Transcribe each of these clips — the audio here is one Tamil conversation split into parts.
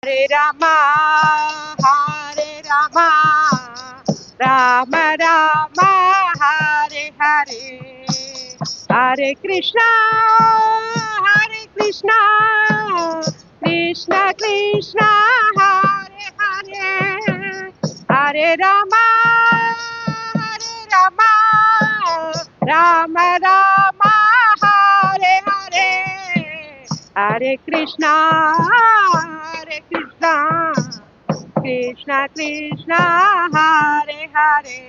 Hare Rama, Hare Rama, Rama Rama, Hare Hare, Hare Krishna, Hare Krishna, Krishna Krishna, Hare Hare, Hare Rama, Hare Rama, Rama Rama, Hare Hare, Hare Krishna, Hare Krishna, Krishna Krishna, Hare Hare,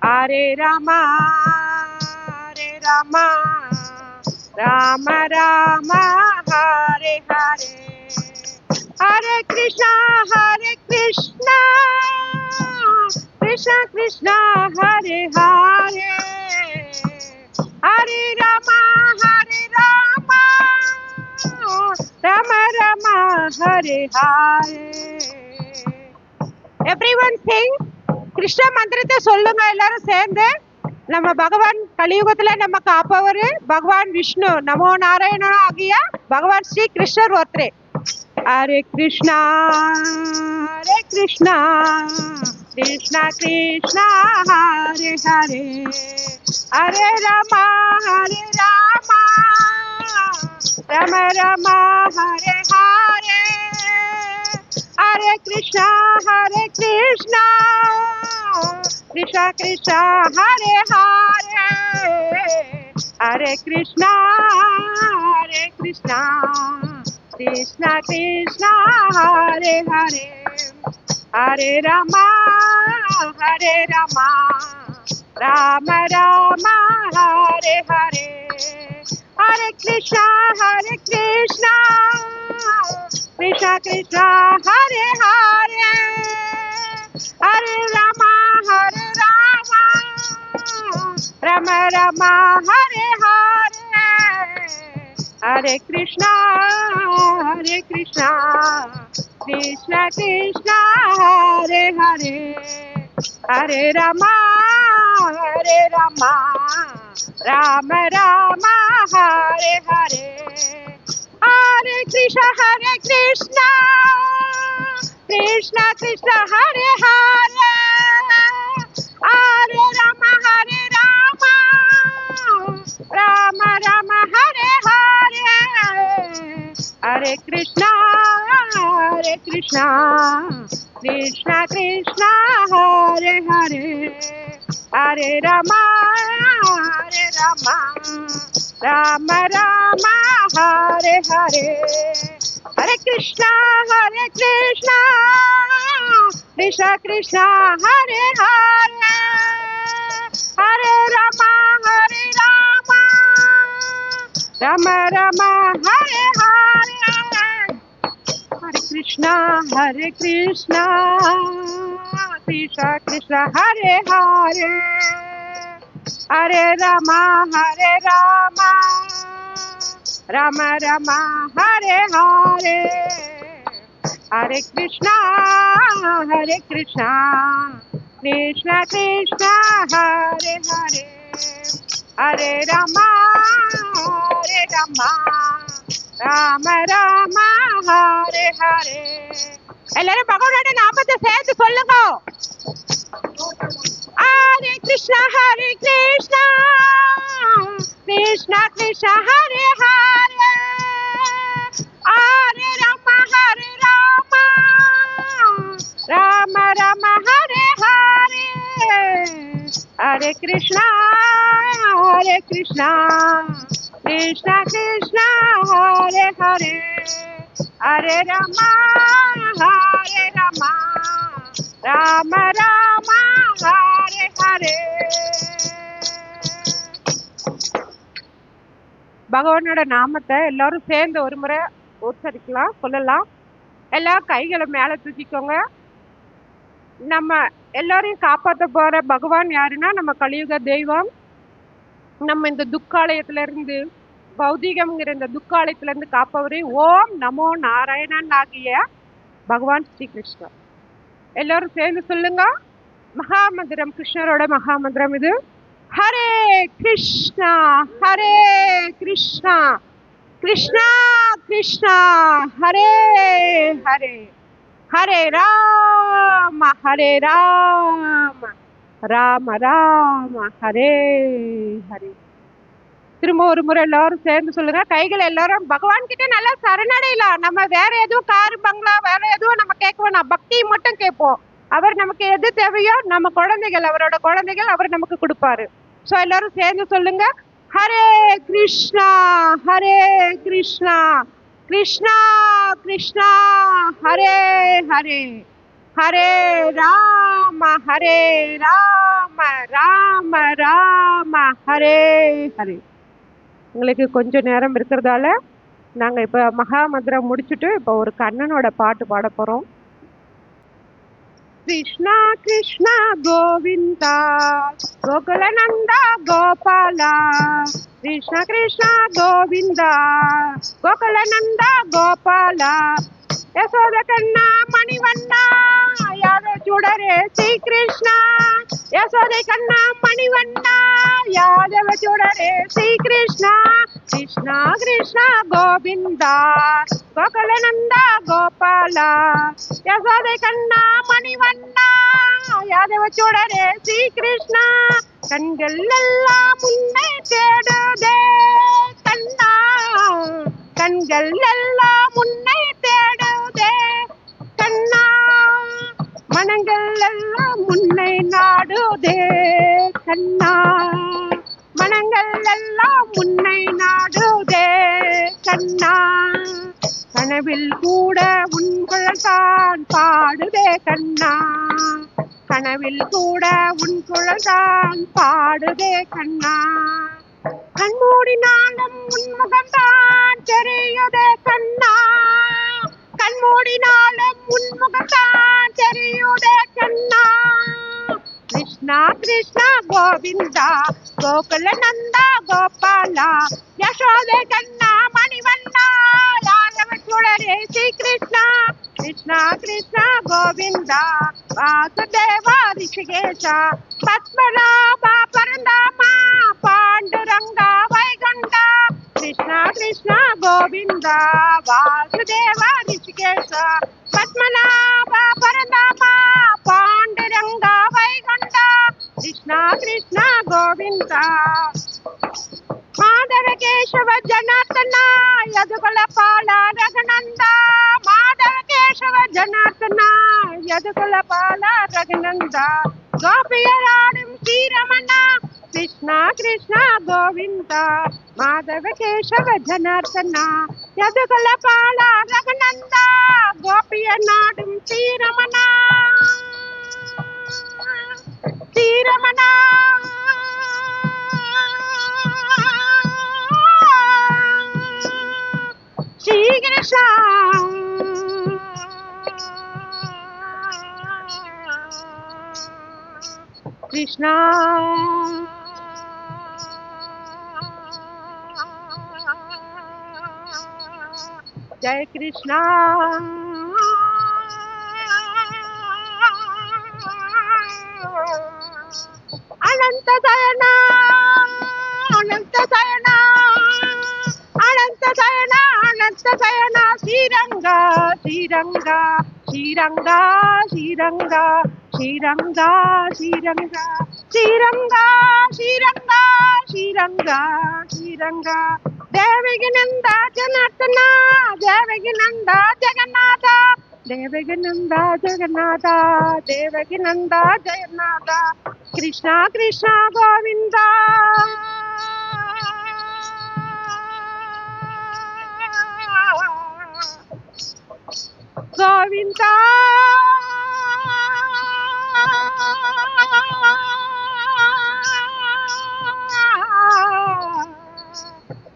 Hare Rama, Hare Rama, Rama Rama, Hare Hare, Hare Krishna, Hare Krishna, Krishna Krishna, Hare Hare, Hare Rama, Hare Rama, Rama Rama, Hare Hare. Everyone sing Krishna மந்திரத்தை சொல்லுங்க எல்லாரும் சேர்ந்து. நம்ம பகவான் கலியுகத்துல நம்ம காப்பவர் பகவான் விஷ்ணு, நமோ நாராயணன் ஆகிய பகவான் ஸ்ரீ கிருஷ்ணர் ஒருத்தரே. ஹரே கிருஷ்ணா ஹரே கிருஷ்ணா கிருஷ்ணா கிருஷ்ணா ஹரே ஹரே, ஹரே ராமா ஹரே ராமா, ராம ராமா ஹரே ஹரே, ஹரே கிருஷ்ணா கிருஷ்ணா கிருஷ்ணா ஹரே ஹரே, ஹரே கிருஷ்ணா கிருஷ்ணா கிருஷ்ணா கிருஷ்ணா ஹரே ஹரே, ஹரே ராமா ராம ராமா ஹரே ஹரே, ஹரே கிருஷ்ணா கிருஷ்ணா கிருஷ்ணா ஹரே ஹரே, ஹரே ராமா ராம ராமா ஹரே ஹரே, ஹரே கிருஷ்ணா கிருஷ்ணா கிருஷ்ணா ஹரே ஹரே, ஹரே ராமா ராம ராமா ஹரே ஹரே, ஹரே கிருஷ்ணா கிருஷ்ணா கிருஷ்ணா ஹரே ஹரே, ஹரே ராமா ராம ஹரே ஹரே, ஹரே கிருஷ்ணா கிருஷ்ணா கிருஷ்ணா ஹரே ஹரே, ஹரே ராமா ராம ஹரே ஹரே, ஹரே கிருஷ்ணா கிருஷ்ணா கிருஷ்ணா ஹரே ஹரே, ஹரே ராமா ராம ஹரே ஹரே, ஹரே கிருஷ்ணா கிருஷ்ணா ஹரே ஹரே, ஹரே ராமா ராம ஹரே ஹரே, ஹரே கிருஷ்ணா கிருஷ்ணா ஹரே ஹரே, ஹரே ராமா ராம ஹரே ஹரே. எல்லாரும் பகவானோட நாமத்தை சேர்த்து சொல்லுங்க. ஹரே கிருஷ்ணா கிருஷ்ணா ஹரே ஹரே, ஹரே ராமா ராம ஹரே ஹரே, ஹரே கிருஷ்ணா கிருஷ்ணா ஹரே ஹரே, ஹரே ராமா ராம ஹரே ஹரே. பகவானோட நாமத்தை எல்லாரும் சேர்ந்து ஒரு முறை உச்சரிக்கலாம், சொல்லலாம். எல்லா கைகளை மேல தூக்கிக்கோங்க. நம்ம எல்லாரையும் காப்பாற்ற போற பகவான் யாருன்னா நம்ம கலியுக தெய்வம். நம்ம இந்த துக்காலயத்துல இருந்து, பௌதிகம்ங்கிற இந்த துக்காலயத்துல இருந்து காப்பவரே ஓம் நமோ நாராயணன் ஆகிய பகவான் ஸ்ரீ கிருஷ்ணர். எல்லாரும் சேர்ந்து சொல்லுங்க. மகாமந்திரம், கிருஷ்ணரோட மகாமந்திரம் இது. ஹரே கிருஷ்ணா கிருஷ்ணா கிருஷ்ணா ஹரே ஹரே ஹரே ராம ராம ராம ஹரே ஹரே. திரும்ப ஒரு முறை எல்லாரும் சேர்ந்து சொல்லுங்க. கைகளை எல்லாரும் பகவான் கிட்ட நல்லா சரணடையலாம். நம்ம வேற எதுவும் காரு பங்களா வேற எதுவும் நம்ம கேட்க வேணாம், பக்தியை மட்டும் கேட்போம். அவர் நமக்கு எது தேவையோ நம்ம குழந்தைகள், அவரோட குழந்தைகள் அவர் நமக்கு கொடுப்பாரு. ஸோ எல்லாரும் சேர்ந்து சொல்லுங்க. ஹரே கிருஷ்ணா கிருஷ்ணா கிருஷ்ணா ஹரே ஹரே ஹரே ராம ராம ராம ஹரே ஹரே. உங்களுக்கு கொஞ்சம் நேரம் இருக்கிறதால நாங்கள் இப்போ மகாமந்திரம் முடிச்சுட்டு இப்போ ஒரு கண்ணனோட பாட்டு பாட போகிறோம். கிருஷ்ணா கிருஷ்ணா கோவிந்தா கோகுலநந்தா கோபாலா, கிருஷ்ணா கிருஷ்ணா கோவிந்தா கோகுலநந்தா கோபாலா, யசோத கண்ணா மணிவண்ணா யாதவ சுடரே ஸ்ரீ கிருஷ்ணா, யசோதை கண்ணா மணிவண்ணா யாதவ சுடரே ஸ்ரீ கிருஷ்ணா, கிருஷ்ணா கிருஷ்ணா கோவிந்தா கோகுலநந்தா கோபாலா, யசோதை கண்ணா மணிவண்ணா யாதவ சுடரே ஸ்ரீ கிருஷ்ணா, கண்கள் எல்லாம் முன்னை தேடுதே கண்ணா, கண்கள் எல்லாம் முன்னை தேடுதே கண்ணா, மனங்கள் எல்லாம் முன்னை நாடுதே கண்ணா, மனங்கள் எல்லாம் முன்னை நாடுதே கண்ணா, கனவில் கூட உன் குழல்தான் பாடுதே கண்ணா, கனவில் கூட உன் குழல்தான் பாடுதே கண்ணா, கண்மூடினாலும் உன்முகம்தான் தெரியுதே கண்ணா, கண்மூடினாலும் உன்முகம்தான் தெரியுதே கண்ணா, கிருஷ்ணா கிருஷ்ணா கோவிந்தா கோகுலநந்தா கோபாலா, யசோதை கண்ணா மணிவண்ணா யாதவ சுடரே ஸ்ரீ கிருஷ்ணா, கிருஷ்ணா கிருஷ்ணா கோவிந்தா வாசுதேவா ரிஷிகேஷா, பத்மநாபா பரந்தாமா பாண்டுரங்கா வைகுண்டா, கிருஷ்ணா கிருஷ்ணா கோவிந்தா வாசுதேவா ரிஷிகேஷா, பத்மநாபா பரந்தாமா பாண்டுரங்கா வைகுண்டா, கிருஷ்ணா கிருஷ்ணா கோவிந்தா, மாதவ கேசவ ஜனார்த்தனா யதுகுல பால ரகுநந்தா, மாதவ கேசவ ஜனார்த்தனா யதுகுல பால ரகுநந்தா, கோபியராடும் ஸ்ரீரமணா, கிருஷ்ணா கிருஷ்ணா கோவிந்தா மாதவ கேசவ ஜனார்த்தனா யதுகுல பால ரகுநந்தா, கோபிய நாடும் ஸ்ரீரமணா ஸ்ரீரமணா, ஸ்ரீ கிருஷ்ணா கிருஷ்ணா ஜெய கிருஷ்ணா அனந்த சயனா அனந்த சயனா அனந்த சயனா அனந்த சயனா, ஸ்ரீரங்கா ஸ்ரீரங்கா ஸ்ரீரங்கா ஸ்ரீரங்கா ஸ்ரீரங்கா ஸ்ரீரங்கா ஸ்ரீரங்கா ஸ்ரீரங்கா ஸ்ரீரங்கா ஸ்ரீரங்கா, தேவகி நந்தா ஜனார்த்தனா தேவகி நந்தா ஜெகநாதா, தேவகி நந்தா ஜெகநாதா தேவகி நந்தா ஜெகநாதா, கிருஷ்ணா கிருஷ்ணா கோவிந்தா கோவிந்தா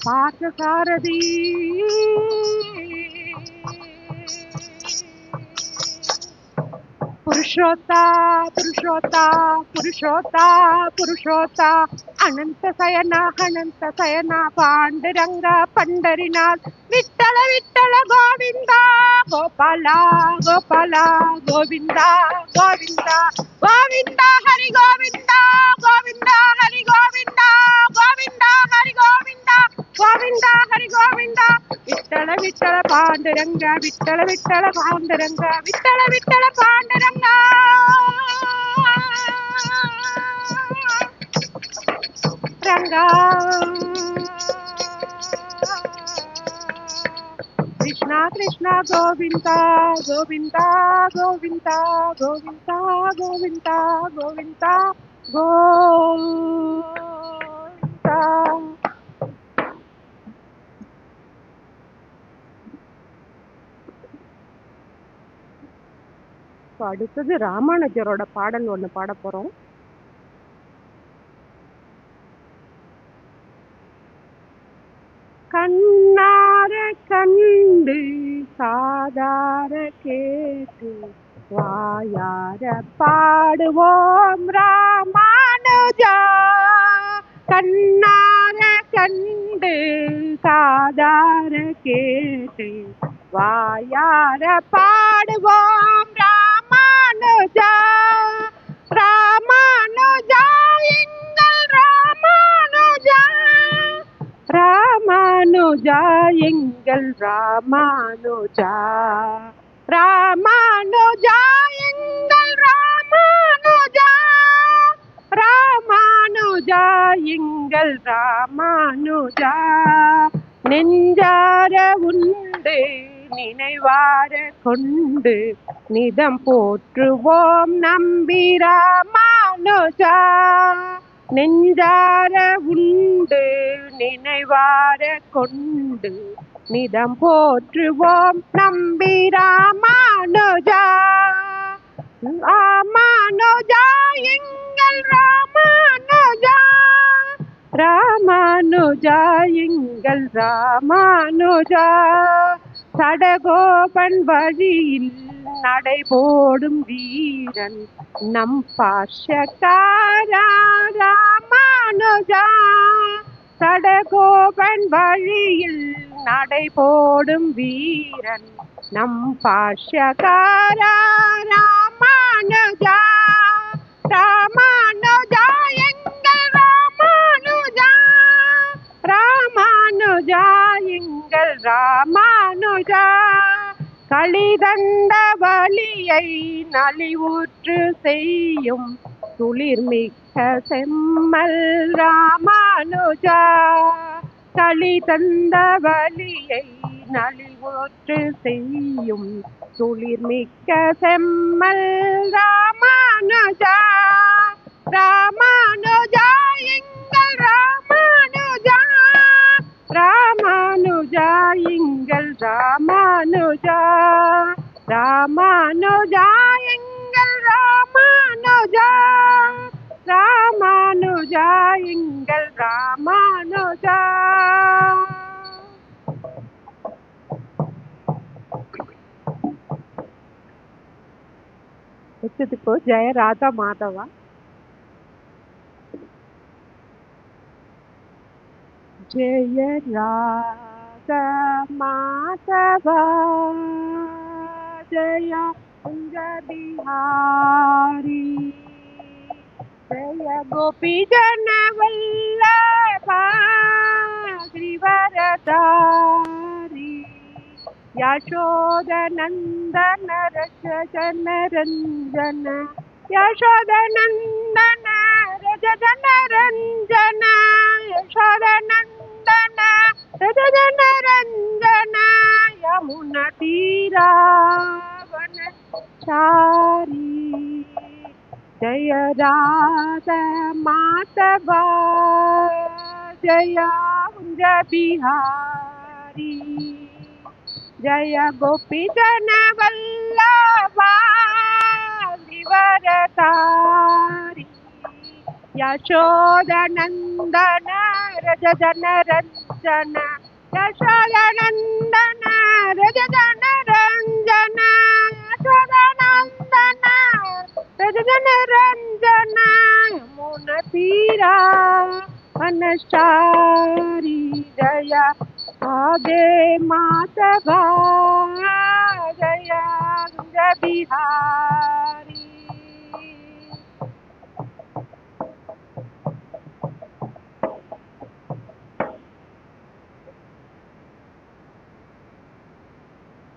பார்த்தசாரதி புருஷோத்தா புருஷோத்தா புருஷோத்தா புருஷோத்தா अनंत सयना पांडुरंगा पंढरीनाथ विठ्ठल विठ्ठल गोविंदा गोपाला गोपाला गोविंदा गोविंदा गोविंदा हरि गोविंदा गोविंदा हरि गोविंदा गोविंदा हरि गोविंदा गोविंदा हरि गोविंदा विठ्ठल विठ्ठल पांडुरंगा विठ्ठल विठ्ठल पांडुरंगा विठ्ठल विठ्ठल पांडुरंगा रंगा कृष्णा कृष्णा गोविंदा गोविंदा गोविंदा गोविंदा गोविंदा गोविंदा गोविंदा அடுத்தது ராமானுஜரோட பாடல் ஒண்ணு பாட போறோம். கண்ணார கண்டு சாதார கேட்டு வாயார பாடுவோம் ராமானுஜா. கண்ணார கண்டு சாதார கேட்டு வாயார பாடுவோம் ராமானுஜா. ராமானுஜா எங்கள் ராமானுஜா. ராமானுஜா எங்கள் ராமானுஜா. ராமானுஜா எங்கள் ராமானுஜா. ராமானுஜா எங்கள் ராமானுஜா. நெஞ்சார உண்டு நினைவார கொண்டு நிதம் போற்றுவோம் நம்பி ராமானுஜா. நெஞ்சார உண்டு நினைவார கொண்டு நிதம் போற்றுவோம் நம்பி ராமானுஜா. ராமானுஜா எங்கள் ராமானுஜா. ராமானுஜா எங்கள் ராமானுஜா. சடகோபன் வழியில் நடைபோடும் வீரன் நம் பாஷக்காரா ராமானுஜா. சடகோபன் வழியில் நடைபோடும் வீரன் நம் பாஷக்காரா ராமானுஜா. ராமானுஜா எங்கள் ராமானுஜா. ராமானுஜா எங்கள் ராமானுஜா. களிதந்த வலியை நலிவுற்று செய்யும் துளிர்மிக்க செம்மல் ராமானுஜா. களிதந்த வலியை நலிவுற்று செய்யும் துளிர்மிக்க செம்மல் ராமானுஜா. ராமானுஜா எங்கள் ராமானுஜா. ராமானுஜா எங்கள் ராமானுஜா. ராமானுஜா எங்கள் ராமானுஜா. ராமானுஜா எங்கள் ராமானுஜா. வச்சதுக்கோ ஜெய ராதா மாதவா. जय राधा माधवा जय कुंज बिहारी जय गोपी जन वल्लभा श्रीवरदारी यशोदनंदन रज जन रंजन यशोदनंदन रज जन रंजन यशोदनंदन रज जन रंजन यमुना तीरा वनचारी जय राधा माधवा जय कुंज बिहारी जय गोपी जन वल्लभा श्रीवरदारी यशोदनंदन रज जन रंजन यशोदनंदन रज जन रंजन यशोदनंदन रज जन रंजन यमुना तीरा ब्रह्मचारी जय आगे माधवा जय बिहारी.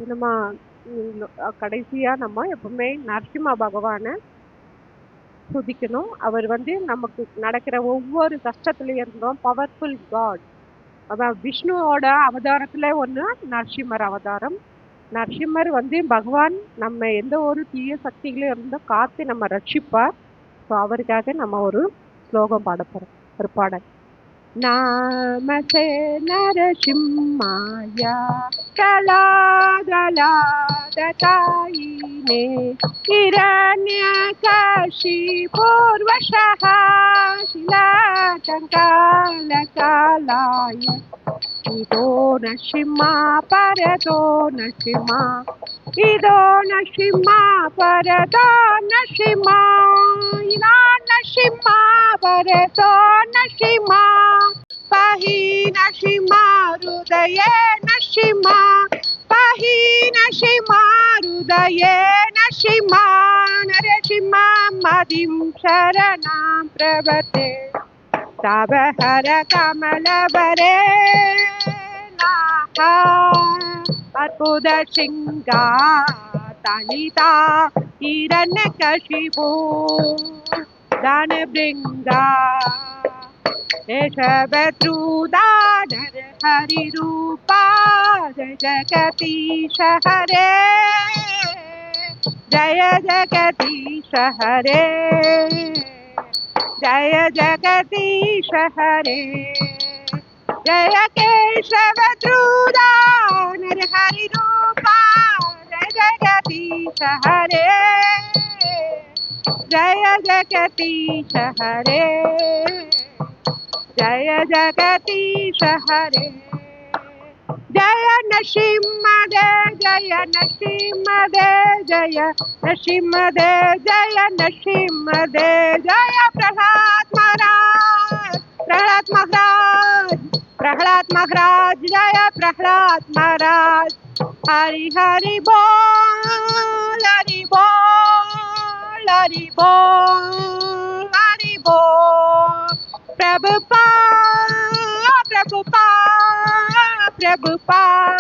நம்ம கடைசியா நம்ம எப்பவுமே நரசிம்ம பகவானை துதிக்கணும். அவர் நமக்கு நடக்கிற ஒவ்வொரு கஷ்டத்துல இருந்தும் பவர்ஃபுல் காட். அதான் விஷ்ணுவோட அவதாரத்துல ஒண்ணு நரசிம்மர் அவதாரம். நரசிம்மர் பகவான் நம்ம எந்த ஒரு தீய சக்திகளும் இருந்தும் காத்து நம்ம ரட்சிப்பார். ஸோ அவருக்காக நம்ம ஒரு ஸ்லோகம் பாட போறோம், ஒரு பாடல். नामसे नरसिंहाय कलादलादतायिने हिरण्यकशिपूर्वशः शिलाटङ्कालकालाय इदो नरसिंहा परतो नरसिंहा इदो नरसिंहा परतो नरसिंहा इदो नरसिंहा परतो नरसिंहा पाहि नरसिंहा हृदये नरसिंहा पाहि नरसिंहा हृदये नरसिंहा नरसिंहा मदिं शरणं प्रपद्ये तव हर कमलवरे नाहा अद्भुत सिंहा तनिता हिरण्यकशिपु दानवृङ्गा शबद्रुदानर हरिरूपा जगदीश हरे जय जगदीश हरे जय जगदीश हरे जय केशवद्रुदानर हरिरूपा जय जगदीश हरे जय जगदीश हरे जय जगदीश हरे जय नरसिंहदेव जय नरसिंहदेव जय नरसिंहदेव जय नरसिंहदेव जय प्रहलाद महाराज प्रहलाद महाराज प्रहलाद महाराज जय प्रहलाद महाराज हरि हरि बोल हरि बोल हरि बोल हरि बोल प्रभुपाद प्रभुपाद प्रभुपाद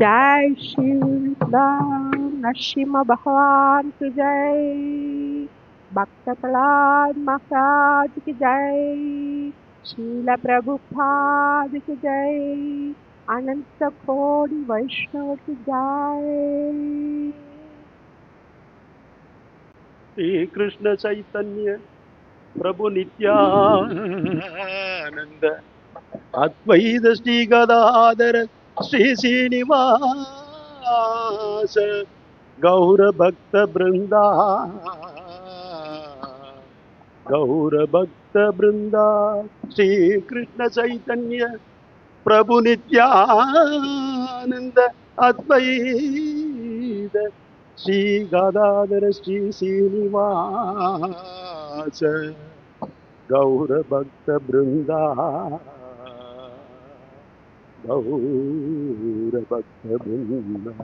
जय श्री राम नरसिंह भगवान की जय भक्त प्रहलाद महाराज की जय शील प्रभुपाद की जय अनंत कोटि वैष्णव की जय श्री कृष्ण चैतन्य प्रभु नित्यानंद अद्वैत श्री गदाधर श्री श्रीनिवास गौर भक्त वृंदा श्री कृष्ण चैतन्य प्रभु नित्यानंद अद्वैत श्री गदाधर श्री श्रीनिवास गौर भक्त वृंदा गौर भक्त वृंदा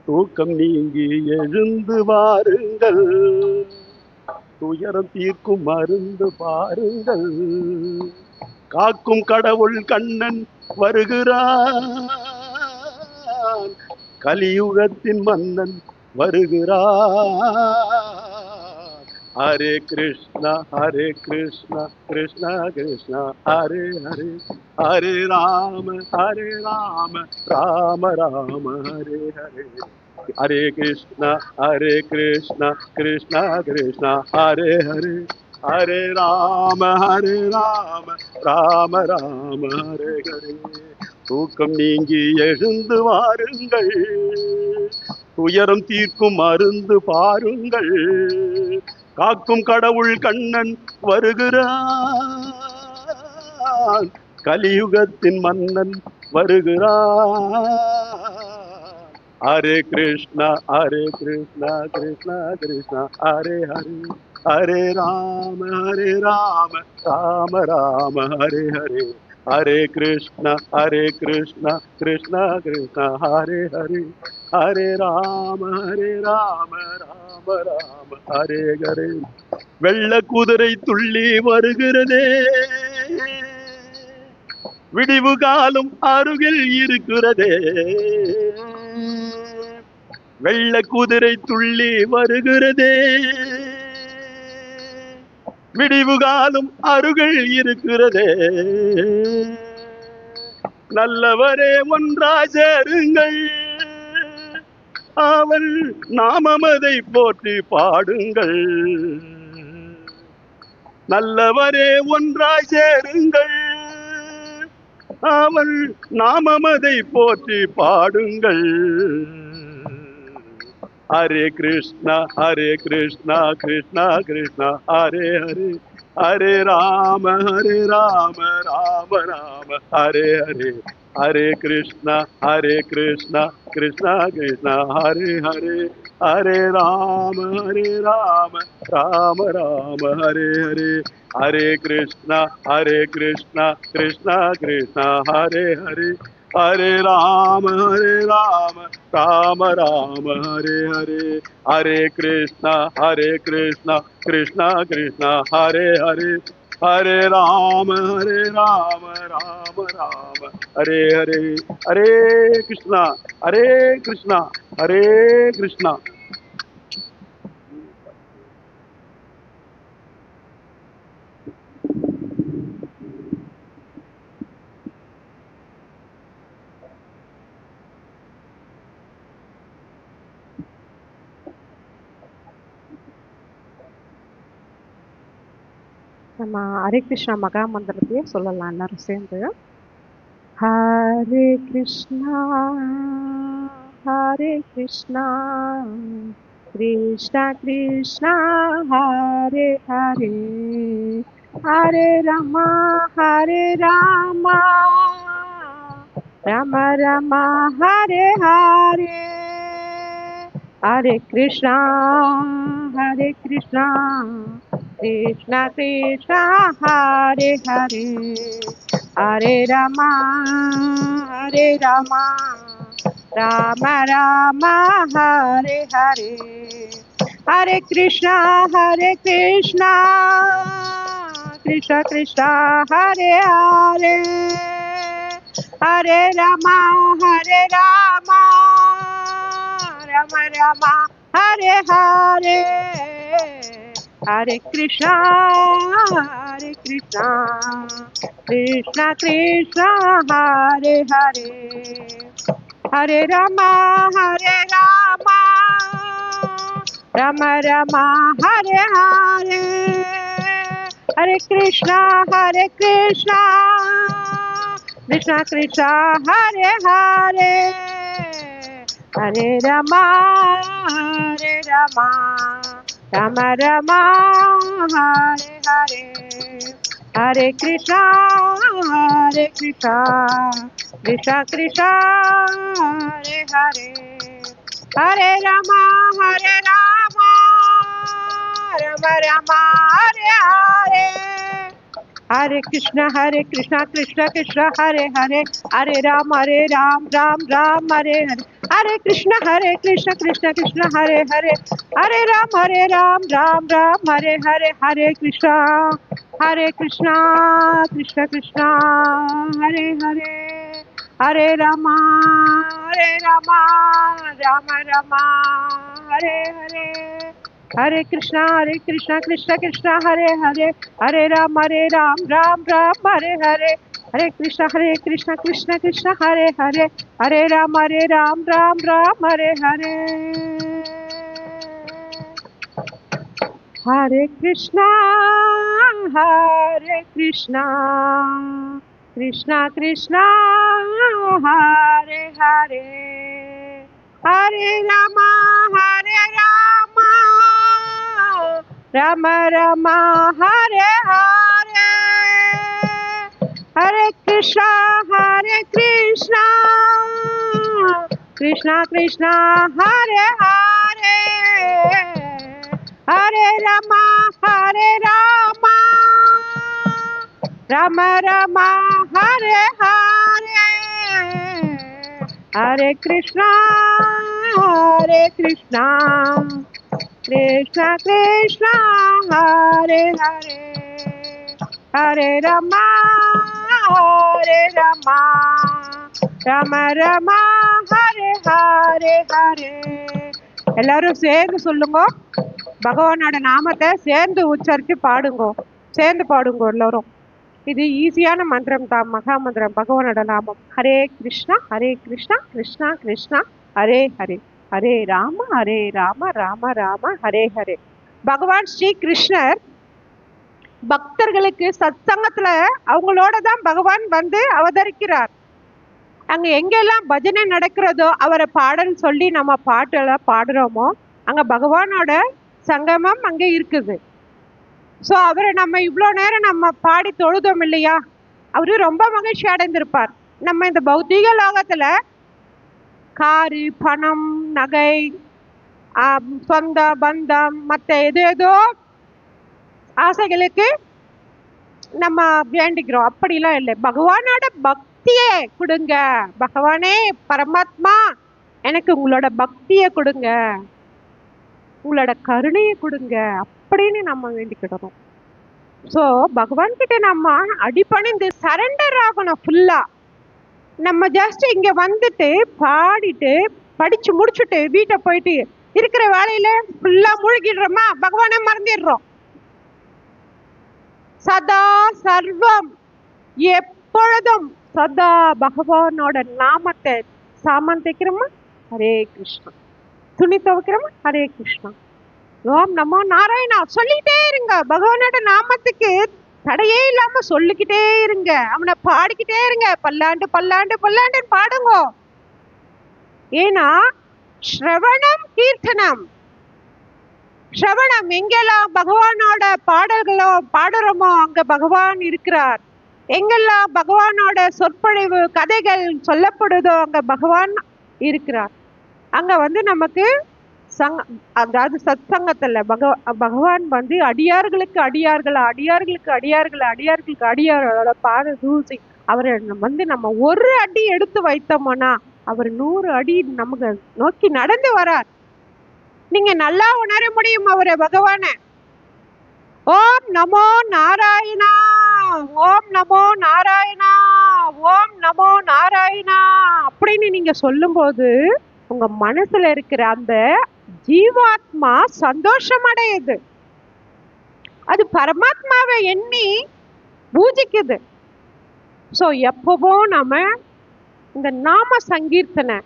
தூக்கம் நீங்கி எழுந்து வாருங்கள் துயரம் தீர்க்கும் மருந்து பாருங்கள் காக்கும் கடவுள் கண்ணன் வருகிறான் கலியுகத்தின் மன்னன் வருகிறான் ஹரே கிருஷ்ணா கிருஷ்ணா கிருஷ்ணா ஹரே ஹரே ஹரே ராம ராம ராம ஹரே ஹரே ஹரே கிருஷ்ணா கிருஷ்ணா கிருஷ்ணா ஹரே ஹரே ஹரே ராம ராம ராம ஹரே ஹரே தூக்கம் நீங்கி எழுந்து வாருங்கள் துயரம் தீர்க்கும் மருந்து பாருங்கள் காக்கும் கடவுள் கண்ணன் வருகிறான் கலியுகத்தின் மன்னன் வருகிறான் ஹரே கிருஷ்ணா கிருஷ்ணா கிருஷ்ணா ஹரே ஹரே ஹரே ராம ராம ராம ஹரே ஹரே, ஹரே கிருஷ்ணா கிருஷ்ணா கிருஷ்ணா ஹரே ஹரே, ஹரே ராம ராம ராம ஹரே ஹரே. வெள்ள குதிரை துள்ளி வருகிறதே, விடிவு காலம் அருகில் இருக்கிறதே. வெள்ள குதிரை துள்ளி வருகிறதே, விடிவு காலம் அருகில் இருக்கிறதே. நல்லவரே ஒன்றாய் சேருங்கள், அவள் நாமமதை போற்றி பாடுங்கள். நல்லவரே ஒன்றாய் சேருங்கள், அவள் நாமமதை போற்றி பாடுங்கள். ஹரே கிருஷ்ணா கிருஷ்ணா கிருஷ்ணா ஹரே ஹரே, ஹரே ராம ராம ராம ஹரே ஹரே, ஹரே கிருஷ்ணா கிருஷ்ணா கிருஷ்ணா ஹரே ஹரே, ஹரே ராம ராம ராம ஹரே ஹரே, ஹரே கிருஷ்ணா கிருஷ்ணா கிருஷ்ணா ஹரே ஹரே, ஹரே ராம ராம ஹரே ஹரே, ஹரே கிருஷ்ணா கிருஷ்ணா கிருஷ்ணா ஹரே ஹரே, ஹரே ராம ராம ஹரே ஹரே, ஹரே கிருஷ்ணா ஹரே கிருஷ்ணா. நம்ம ஹரே கிருஷ்ணா மகா மந்திரத்தையே சொல்லலாம் எல்லாரும் சேர்ந்து. ஹரே கிருஷ்ணா கிருஷ்ணா கிருஷ்ணா ஹரே ஹரே, ஹரே ராமா ராம ராம ஹரே ஹரே, ஹரே கிருஷ்ணா கிருஷ்ணா கிருஷ்ணா ஹரே ஹரே, ஹரே ராமா ராம ராம ஹரே ஹரே, ஹரே கிருஷ்ணா கிருஷ்ணா கிருஷ்ணா ஹரே ஹரே, ஹரே ராமா ராம ராம ஹரே ஹரே, ஹரே கிருஷ்ணா கிருஷ்ணா ஹரே ஹரே, ஹரே ராமா ராம ராம ஹரே ஹரே, ஹரே கிருஷ்ணா கிருஷ்ணா ஹரே ஹரே, ஹரே ராமா ராம ராம ஹரே ஹரே, ஹரே கிருஷ்ணா கிருஷ்ணா ஹரே ஹரே, ஹரே ராமா ராம ராம ஹரே ஹரே, ஹரே கிருஷ்ணா கிருஷ்ணா ஹரே ஹரே, ஹரே ராம் ராம் ஹரே ஹரே, ஹரே கிருஷ்ணா கிருஷ்ணா ஹரே ஹரே, ஹரே ராம் ராம் ஹரே ஹரே, ஹரே கிருஷ்ணா கிருஷ்ணா ஹரே ஹரே, ஹரே ராமா ராம ராம ஹரே ஹரே, ஹரே கிருஷ்ணா கிருஷ்ணா ஹரே ஹரே, ஹரே ராம் ராம் ஹரே ஹரே, ஹரே கிருஷ்ணா கிருஷ்ணா ஹரே ஹரே, ஹரே ராம் ராம் ஹரே ஹரே, ஹரே கிருஷ்ணா கிருஷ்ணா ஹரே ஹரே, ஹரே ராம ராம ஹரே ஹரே, ஹரே கிருஷ்ணா கிருஷ்ணா ஹரே ஹரே, ஹரே ராம ஹரே ராமா ராம ராமா ஹரே ஹரே ஹரே கிருஷ்ணா கிருஷ்ணா கிருஷ்ணா ஹரே ஹரே ஹரே ராமா ராம ராமா ஹரே ஹரே ஹரே. எல்லாரும் சேர்ந்து சொல்லுங்க, பகவானோட நாமத்தை சேர்ந்து உச்சரித்து பாடுங்க, சேர்ந்து பாடுங்க எல்லாரும். இது ஈஸியான மந்திரம் தான், மகா மந்திரம், பகவானோட நாமம். ஹரே கிருஷ்ணா கிருஷ்ணா கிருஷ்ணா ஹரே ஹரே, ஹரே ராம ராம ராம ஹரே ஹரே. பகவான் ஸ்ரீ கிருஷ்ணர் பக்தர்களுக்கு சத்சங்கத்துல அவங்களோட தான் பகவான் வந்து அவதரிக்கிறார். அங்க எங்கெல்லாம் பஜனை நடக்கிறதோ அவரை பாடல் சொல்லி நம்ம பாட்டெல்லாம் பாடுறோமோ அங்க பகவானோட சங்கமம் அங்க இருக்குது. ஸோ அவரை நம்ம இவ்வளோ நேரம் நம்ம பாடி தொழுதோம் இல்லையா, அவரு ரொம்ப மகிழ்ச்சி அடைந்திருப்பார். நம்ம இந்த பௌத்திக லோகத்துல காரு, பணம், நகை, சொந்த பந்தம், மற்ற ஏதோ ஆசைகளுக்கு நம்ம வேண்டிக்கிறோம். அப்படிலாம் இல்லை, பகவானோட பக்தியை கொடுங்க. பகவானே பரமாத்மா எனக்கு உங்களோட பக்தியை கொடுங்க, உங்களோட கருணையை கொடுங்க அப்படின்னு நம்ம வேண்டிக்கிடணும். ஸோ பகவான் கிட்ட நம்ம அடிபணிந்து சரண்டர் ஆகணும் ஃபுல்லா. நம்ம ஜஸ்ட் இங்க வந்துட்டு பாடிட்டு படிச்சு முடிச்சுட்டு வீட்டை போயிட்டு இருக்கிற வேலையில ஃபுல்லா மூழ்கிடுறோமா, பகவானை மறந்துடுறோம். சதா சர்வம் எப்பொழுதும் சதா பகவானோட நாமத்தை சாமான் தைக்கிறோமா, ஹரே கிருஷ்ணா, துணி துவைக்கிறோமா, ஹரே கிருஷ்ணா, ஓம் நமோ நாராயணா சொல்லிட்டே இருங்க. பகவானோட நாமத்துக்கு தடையே இல்லாம சொல்லிக்கிட்டே இருங்க, அவனை பாடிக்கிட்டே இருங்க, பல்லாண்டு பல்லாண்டு பல்லாண்டு பாடுங்க. ஏன்னா ஸ்ரவணம் கீர்த்தனம், ஸ்ரவணம் எங்கெல்லாம் பகவானோட பாடல்களோ பாடுறோமோ அங்க பகவான் இருக்கிறார். எங்கெல்லாம் பகவானோட சொற்பொழிவு கதைகள் சொல்லப்படுதோ அங்க பகவான் இருக்கிறார். அங்க வந்து நமக்கு அதாவது சத் சங்கத்துல பகவான் வந்து அடியார்களுக்கு அடியார்களோட பாத தூசி அவரை வந்து நம்ம ஒரு அடி எடுத்து வைத்தோம்னா அவர் 100 அடி நமக்கு நோக்கி நடந்து வரார். நீங்க நல்லா உணர முடியும் அவரை, பகவான. ஓம் நமோ நாராயணா, ஓம் நமோ நாராயணா, ஓம் நமோ நாராயணா அப்படின்னு நீங்க சொல்லும்போது உங்க மனசுல இருக்கிற அந்த ஜீவாத்மா சந்தோஷம் அடையுது, அது பரமாத்மாவை எண்ணி பூஜிக்குது. ஸோ எப்பவும் நம்ம இந்த நாம சங்கீர்த்தனை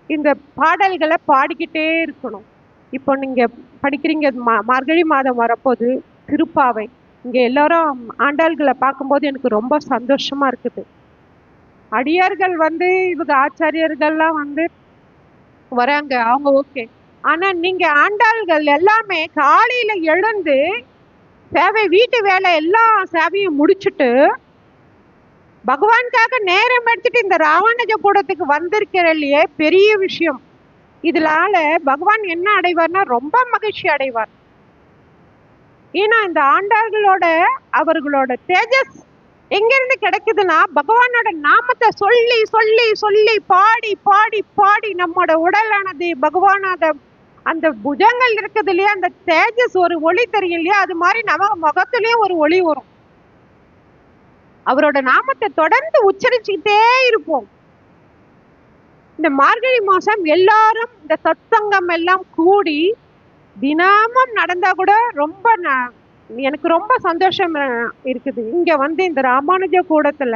இந்த பாடல்களை பாடிக்கிட்டே இருக்கணும். இப்போ நீங்க படிக்கிறீங்க, மார்கழி மாதம் வரப்போது திருப்பாவை, இங்க எல்லாரும் ஆண்டாள்களை பார்க்கும்போது எனக்கு ரொம்ப சந்தோஷமா இருக்குது. அடியார்கள் வந்து இவங்க ஆச்சாரியர்கள்லாம் வந்து வராங்க, அவங்க ஓகே. ஆனா நீங்க ஆண்டாள்கள் எல்லாமே காலையில எழுந்து சேவை, வீட்டு வேலை எல்லா சேவையும் முடிச்சுட்டு பகவானுக்காக நேரம் எடுத்துட்டு இந்த ராமானுஜ கூடத்துக்கு வந்திருக்கிற இல்லையே, பெரிய விஷயம். இதனால பகவான் என்ன அடைவார்னா ரொம்ப மகிழ்ச்சி அடைவார். ஏன்னா இந்த ஆண்டார்களோட அவர்களோட தேஜஸ் எங்கிருந்து கிடைக்குதுன்னா பகவானோட நாமத்தை சொல்லி சொல்லி சொல்லி பாடி பாடி பாடி நம்மோட உடலானது பகவானோட அந்த புஜங்கள் இருக்குது இல்லையா, அந்த தேஜஸ் ஒரு ஒளி தெரியும் இல்லையா, அது மாதிரி நம்ம முகத்திலயும் ஒரு ஒளி வரும். அவரோட நாமத்தை தொடர்ந்து உச்சரிச்சுக்கிட்டே இருப்போம். இந்த மார்கழி மாசம் எல்லாரும் இந்த சத்சங்கம் எல்லாம் கூடி தினமும் நடந்தா கூட ரொம்ப எனக்கு ரொம்ப சந்தோஷம் இருக்குது. இங்க வந்து இந்த ராமானுஜ கூடத்துல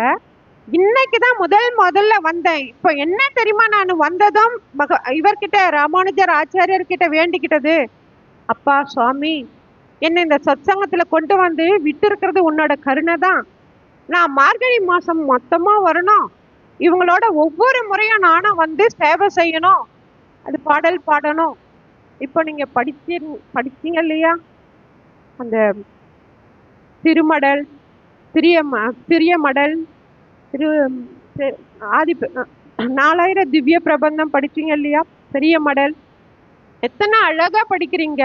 இன்னைக்குதான் முதல்ல வந்தேன். இப்போ என்ன தெரியுமா, நான் வந்ததும் இவர்கிட்ட ராமானுஜர் ஆச்சாரியர்கிட்ட வேண்டிக்கிட்டது, அப்பா சுவாமி என்னை இந்த சத்சங்கத்துல கொண்டு வந்து விட்டு இருக்கிறது உன்னோட கருணை தான். நான் மார்கழி மாசம் மொத்தமா வரணும், இவங்களோட ஒவ்வொரு முறையும் நானும் வந்து சேவை செய்யணும், அது பாடல் பாடணும். இப்போ நீங்க படிச்சீங்க இல்லையா, அந்த திருமடல், சிறிய மடல், ஆதி 4000 திவ்ய பிரபந்தம் படிச்சீங்க இல்லையா, பெரிய மடல், எத்தனை அழகா படிக்கிறீங்க.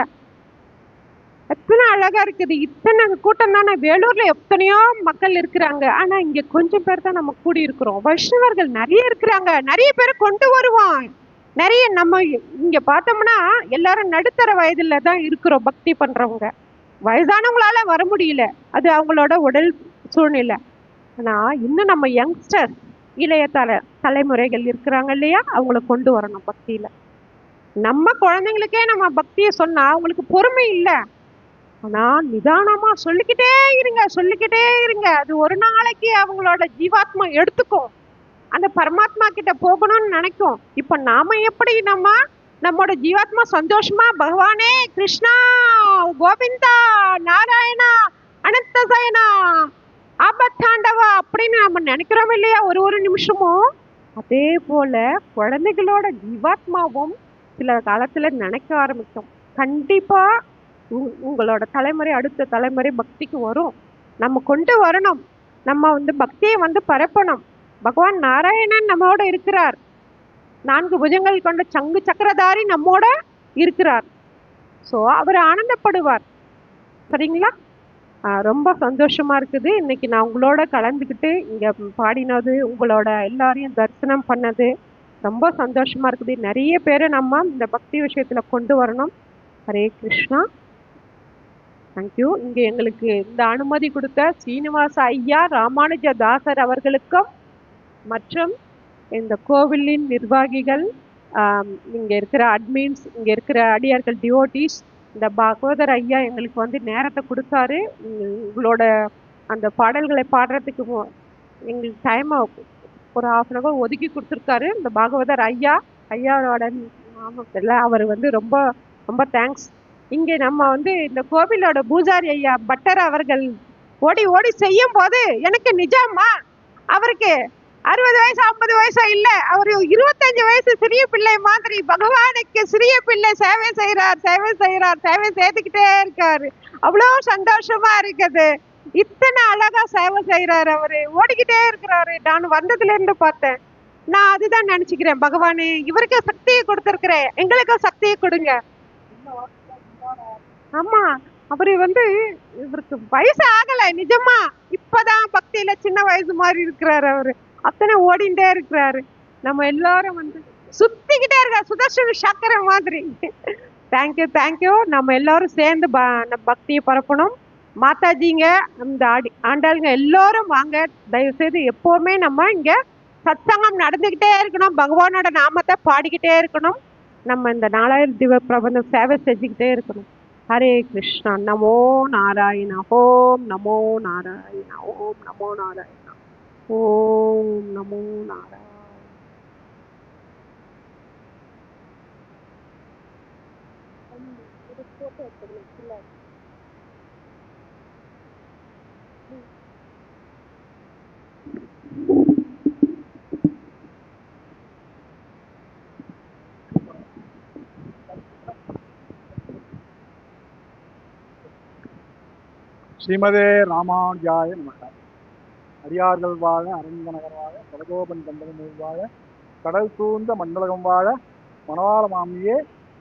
எத்தனை அழகா இருக்குது. இத்தனை கூட்டம் தானே. வேலூர்ல எத்தனையோ மக்கள் இருக்கிறாங்க. ஆனா இங்க கொஞ்சம் பேர் தான் நம்ம கூடி இருக்கிறோம். வைஷ்ணவர்கள் நிறைய இருக்கிறாங்க. நிறைய பேரை கொண்டு வருவோம். நிறைய நம்ம இங்க பார்த்தோம்னா எல்லாரும் நடுத்தர வயதுல தான் இருக்கிறோம் பக்தி பண்றவங்க. வயதானவங்களால வர முடியல, அது அவங்களோட உடல் சூழ்நிலை. ஆனா இன்னும் நம்ம யங்ஸ்டர் இளைய தலைமுறைகள் இருக்கிறாங்க இல்லையா, அவங்கள கொண்டு வரணும் பக்தியில. நம்ம குழந்தைங்களுக்கே நம்ம பக்தியை சொன்னா அவங்களுக்கு பொறுமை இல்லை. ஆனா நிதானமா சொல்லிக்கிட்டே இருங்க, சொல்லிக்கிட்டே இருங்க. அது ஒரு நாளைக்கு அவங்களோட ஜீவாத்மா எடுத்துக்கும், அந்த பரமாத்மா கிட்ட போகணும்னு நினைக்கும். இப்ப நாம எப்படி நம்மோட ஜீவாத்மா சந்தோஷமா பகவானே கிருஷ்ணா கோவிந்தா நாராயணா அனந்தசயனா ஆபத்தாண்டவா அப்படின்னு நம்ம நினைக்கிறோம் இல்லையா ஒரு ஒரு நிமிஷமும். அதே போல குழந்தைகளோட ஜீவாத்மாவும் சில காலத்துல நினைக்க ஆரம்பிக்கும். கண்டிப்பா உங்களோட தலைமுறை அடுத்த தலைமுறை பக்திக்கு வரும். நம்ம கொண்டு வரணும். நம்ம பக்தியை பரப்பணும். பகவான் நாராயணன் நம்மோட இருக்கிறார். 4 புஜங்கள் கொண்ட சங்கு சக்கரதாரி நம்மோட இருக்கிறார். ஸோ அவர் ஆனந்தப்படுவார். சரிங்களா? ரொம்ப சந்தோஷமா இருக்குது இன்னைக்கு நான் உங்களோட கலந்துக்கிட்டு இங்க பாடினது, உங்களோட எல்லாரையும் தரிசனம் பண்ணது ரொம்ப சந்தோஷமா இருக்குது. நிறைய பேரை நம்ம இந்த பக்தி விஷயத்துல கொண்டு வரணும். ஹரே கிருஷ்ணா. தேங்க்யூ. இங்க எங்களுக்கு இந்த அனுமதி கொடுத்த ஸ்ரீனிவாச ஐயா ராமானுஜ தாசர் அவர்களுக்கும் மற்றும் இந்த கோவிலின் நிர்வாகிகள், இங்க இருக்கிற அட்மின்ஸ், இங்க இருக்கிற அடியார்கள், டிவோட்டிஸ், இந்த பாகவதர் ஐயா எங்களுக்கு நேரத்தை கொடுத்தாரு. உங்களோட அந்த பாடல்களை பாடுறதுக்கு எங்களுக்கு டைமை ஒரு 1/2 hour ஒதுக்கி கொடுத்துருக்காரு இந்த பாகவதர் ஐயாவோட நாமத்தில். அவர் ரொம்ப ரொம்ப தேங்க்ஸ். இங்கே நம்ம இந்த கோவிலோட பூஜாரி ஐயா பட்டர் அவர்கள் ஓடி ஓடி செய்யும் போது எனக்கு நிஜமா அவருக்கு 60 வயசு 50 வயசு இல்ல, அவரு 25 வயசு சிறிய பிள்ளை மாதிரி பகவானுக்கு சிறிய பிள்ளை சேவை செய்யறார், சேவை செய்யறார், சேவை செய்துக்கிட்டே இருக்காரு. அவ்வளவு சந்தோஷமா இருக்குது. இத்தனை அழகா சேவை செய்யறாரு. அவரு ஓடிக்கிட்டே இருக்கிறாரு. நான் வந்ததுல இருந்து பார்த்தேன். நான் அதுதான் நினைச்சுக்கிறேன், பகவானே இவருக்கு சக்தியை கொடுத்திருக்கிறேன், எங்களுக்கு சக்தியை கொடுங்க. ஆமா, அவரு இவருக்கு வயசு ஆகல நிஜமா, இப்பதான் பக்தியில சின்ன வயசு மாதிரி இருக்கிறாரு. அவரு அத்தனை ஓடிண்டே இருக்கிறாரு. நம்ம எல்லாரும் சுத்திக்கிட்டே இருக்க சுதர்ஷன சக்கர மாதிரி. Thank you thank you. நம்ம எல்லாரும் சேர்ந்து பக்தியை பரப்பணும். மாதாஜிங்க, இந்த ஆண்டாளுங்க எல்லாரும் வாங்க. தயவு செய்து எப்பவுமே நம்ம இங்க சத்சங்கம் நடந்துகிட்டே இருக்கணும். பகவானோட நாமத்தை பாடிக்கிட்டே இருக்கணும். நம்ம இந்த 4000 திவ பிரபந்தம் சேவை செஞ்சுக்கிட்டே இருக்கணும். ஹரே கிருஷ்ணா. நமோ நாராயணா. ஓம் நமோ நாராயணா. ஓம் நமோ நாராயணா. ஓம் நமோ நாராயண. ஸ்ரீமதே ராமானுஜாய நமக. அடியார்கள் வாழ, அரங்கநகர் வாழ, கடகோபன் கண்டகன் வாழ, கடல் சூழ்ந்த மண்டலகம் வாழ, மணவாள மாமியே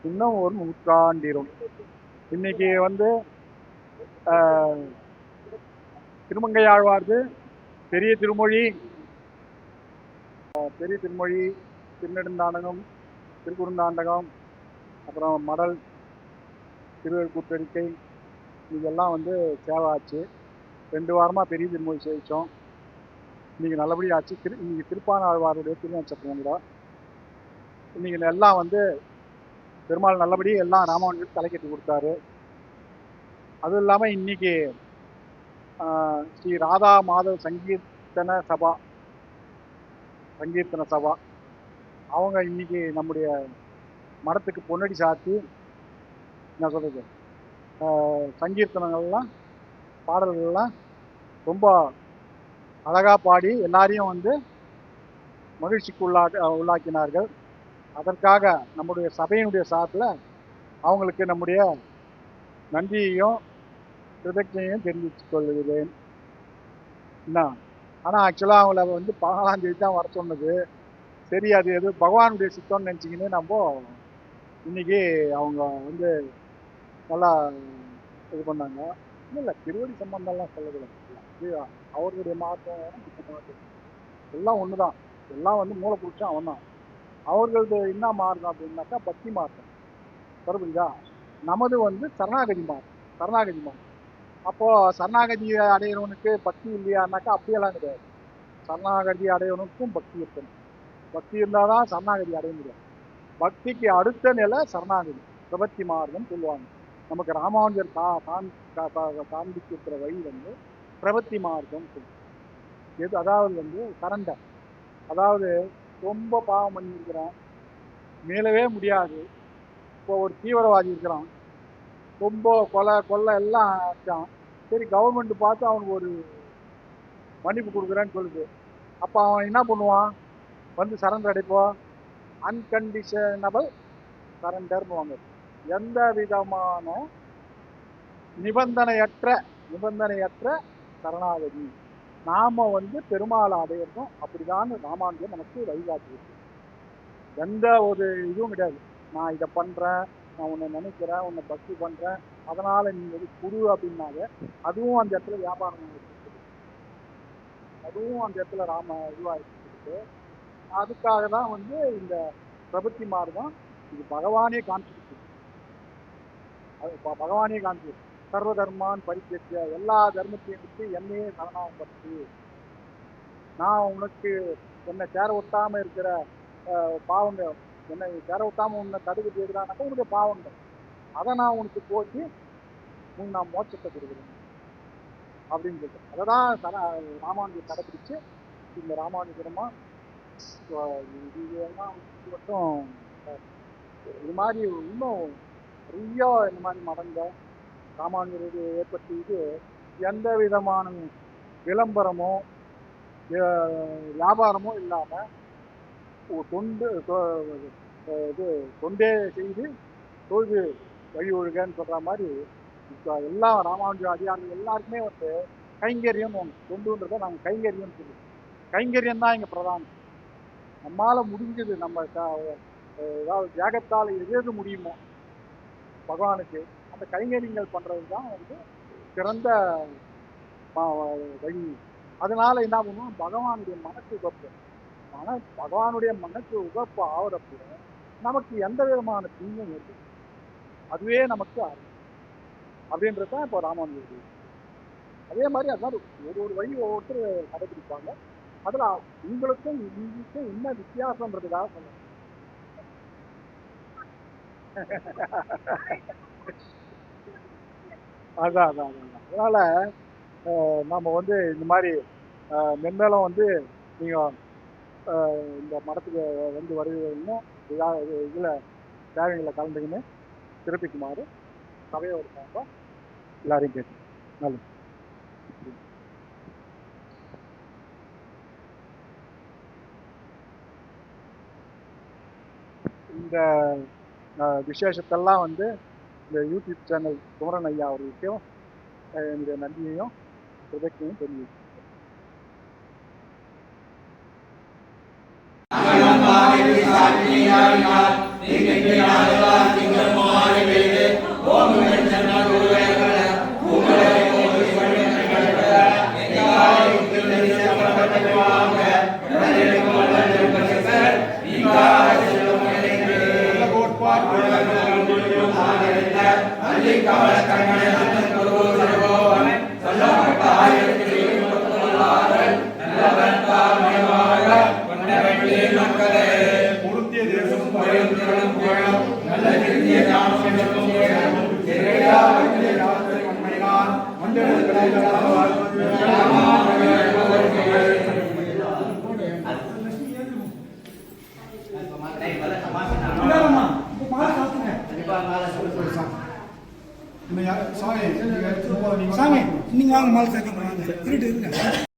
இன்னும் ஒரு நூற்றாண்டிரும். இன்னைக்கு திருமங்கையாழ்வார்து பெரிய திருமொழி, திருநெடுந்தாண்டகம், திருக்குறுந்தாண்டகம், அப்புறம் மடல், திருவேற்கூத்தறிக்கை, இதெல்லாம் சேவாச்சு. 2 வாரமாக பெரிய திருமொழி சேவித்தோம். இன்னைக்கு நல்லபடி ஆச்சு. இன்னைக்கு திருப்பானாழ்வாருடைய திருநட்சத்திரம் கூட. இன்னைக்கு எல்லாம் பெருமாள் நல்லபடி எல்லாம் ராமானுஜருக்கு தலைக்கட்டி கொடுத்தாரு. அதுவும் இல்லாமல் இன்னைக்கு ஸ்ரீ ராதா மாதவ் சங்கீர்த்தன சபா அவங்க இன்னைக்கு நம்முடைய மடத்துக்கு பொன்னடி சாத்தி, என்ன சொல்றது, சங்கீர்த்தனங்கள்லாம் பாடல்கள்லாம் ரொம்ப அழகாக பாடி எல்லாரையும் மகிழ்ச்சிக்கு உள்ளாக்கினார்கள். அதற்காக நம்முடைய சபையினுடைய சார்பில் அவங்களுக்கு நம்முடைய நன்றியையும் கிருதஜையும் தெரிவித்து கொள்கிறேன். என்ன ஆனால் ஆக்சுவலாக அவங்கள 14ஆம் தேதி தான் வர சொன்னது. சரி, அது எது பகவானுடைய சித்தம்னு நினச்சிக்கின்னு நம்ம இன்னைக்கு அவங்க நல்லா இது பண்ணாங்க. இல்லை திருவடி சம்பந்தம்லாம் சொல்லக்கூடாது. இது அவர்களுடைய மார்க்கம் இந்த மார்க்கம் எல்லாம் ஒன்று தான். எல்லாம் வந்து மூளை பிடிச்சா அவன் தான். அவர்களது என்ன மார்க்கம் அப்படின்னாக்கா பக்தி மார்க்கம். புரியுதா? நமது வந்து சரணாகதி மார்க்கம். சரணாகதி மார்க்கம். அப்போ சரணாகதி அடையிறவனுக்கு பக்தி இல்லையானாக்கா அப்படியெல்லாம் கிடையாது. சரணாகதி அடையவனுக்கும் பக்தி இருக்கணும். பக்தி இருந்தால் தான் சரணாகதி அடைய முடியும். பக்திக்கு அடுத்த நிலை சரணாகதி, பிரபத்தி மார்க்கம் சொல்லுவாங்க. நமக்கு ராமானுஜர் காண்பிச்சிருக்கிற வழி வந்து பிரபத்தி மார்க்கம் சொல்லுவாங்க. எது அதாவது வந்து சரண்டர். அதாவது ரொம்ப பாவம் பண்ணியிருக்கிறான், மீளவே முடியாது. இப்போ ஒரு தீவிரவாதி இருக்கிறான், ரொம்ப கொலை எல்லாம் இருக்கான். சரி கவர்மெண்ட் பார்த்து அவனுக்கு ஒரு மன்னிப்பு கொடுக்குறேன்னு சொல்லுது. அப்போ அவன் என்ன பண்ணுவான்? வந்து சரண்டர் அடைப்போம். அன்கண்டிஷனபிள் சரண்டர்னுவாங்க. எந்த விதமான நிபந்தனையற்ற சரணாகதி. நாம வந்து பெருமாளை அடையிறதும் அப்படிதான் ராமானுஜர் நமக்கு வழிகாட்டுது. எந்த ஒரு இதுவும் கிடையாது. நான் இதை பண்றேன், நான் உன்னை நினைக்கிறேன், உன்னை பக்தி பண்றேன், அதனால நீ வந்து குரு அப்படின்னாங்க. அதுவும் அந்த இடத்துல வியாபாரம் இருக்குது. அதுவும் அந்த இடத்துல இதுவாக இருக்குது. அதுக்காக தான் வந்து இந்த பிரபத்தி மார்க்கம் இது பகவானே காமிச்சிருக்கு. பகவானே காமிச்சிருக்கு. சர்வ தர்மான் பரித்திய, எல்லா தர்மத்தையும் விட்டு என்னையே சரணாகப்படுத்து. நான் உனக்கு என்னை சேர ஒட்டாம இருக்கிற பாவங்கள், என்னை சேர ஒட்டாம உன்னை தடுக்கிறது எதுனாக்கா உன்னுடைய பாவங்கள், அதை நான் உனக்கு போச்சு நான் மோட்சத்தை கொடுக்குறேன் அப்படின்னு சொல்லிட்டு அதை தான் ராமானுஜர் கடைபிடிச்சு இந்த ராமானுஜரமா இதெல்லாம் மட்டும் இது மாதிரி இன்னும் நிறைய இந்த மாதிரி மடங்க ராமானுஜருக்கு ஏற்பட்டு இது எந்த விதமான விளம்பரமோ வியாபாரமோ இல்லாமல் இது தொண்டே செய்து தொழுது வழி ஒழுகன்னு சொல்கிற மாதிரி இப்போ எல்லா ராமானுஜ அதிகாரிகள் எல்லாருக்குமே வந்து கைங்கரியம் தொண்டுன்றதை நாங்கள் கைங்கரியம்னு சொல்லுவோம். கைங்கரியம் தான் இங்கே பிரதானம். நம்மால் முடிஞ்சது நம்ம ஏதாவது தியாகத்தால் எது முடியுமோ பகவானுக்கு அந்த கைங்கரியங்கள் பண்ணுறது தான் வந்து சிறந்த வழி. அதனால என்ன பண்ணுவோம்? பகவானுடைய மனசு உகப்பு பகவானுடைய மனசு உகப்பு ஆவதப்போ நமக்கு எந்த விதமான தீங்கும் ஏற்படும். அதுவே நமக்கு அப்படின்றது தான் இப்போ ராமானுஜர். அதே மாதிரி அதுதான் ஒரு வழி ஒவ்வொருத்தர் கடைபிடிப்பாங்க. அதில் உங்களுக்கும் இவங்களுக்கும் என்ன வித்தியாசம்ன்றதுக்காக சொல்லுங்க. அதான் அதனால நம்ம வந்து இந்த மாதிரி மென்மேலும் வந்து நீங்கள் இந்த மடத்துக்கு வந்து வருவீங்கன்னு இதில் தேவைகளை கலந்துக்கின்னு சிறப்பிக்குமாறு சபையை ஒரு சார்பாக எல்லாரையும் கேட்டு நல்லது. இந்த விசேஷத்தெல்லாம் வந்து இந்த யூடியூப் சேனல் குமரன் ஐயா அவர்களுக்கும் என்னுடைய நன்றியையும் பிரதட்சணையும் தெரிவிக்கிறேன். சாமி நீங்க வாங்க மாலை சாத்திங்க.